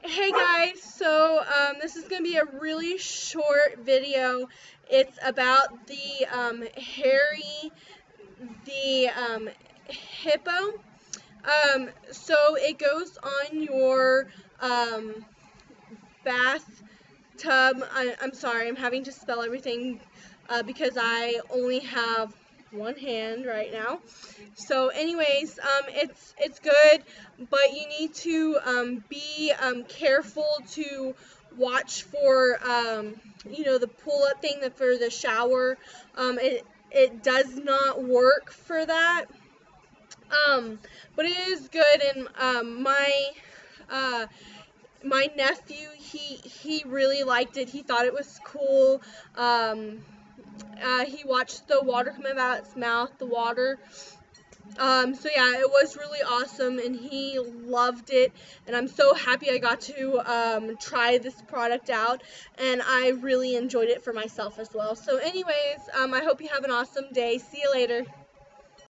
Hey guys, so this is going to be a really short video. It's about the Harry the hippo. So it goes on your bathtub. I'm sorry, I'm having to spell everything because I only have one hand right now. So anyways, it's good, but you need to be careful to watch for the pull-up thing that for the shower. It does not work for that. But it is good, and uh, my nephew, he really liked it. He thought it was cool. He watched the water come out of its mouth, the water. So yeah, it was really awesome, and he loved it, and I'm so happy I got to try this product out, and I really enjoyed it for myself as well. So anyways, I hope you have an awesome day. See you later.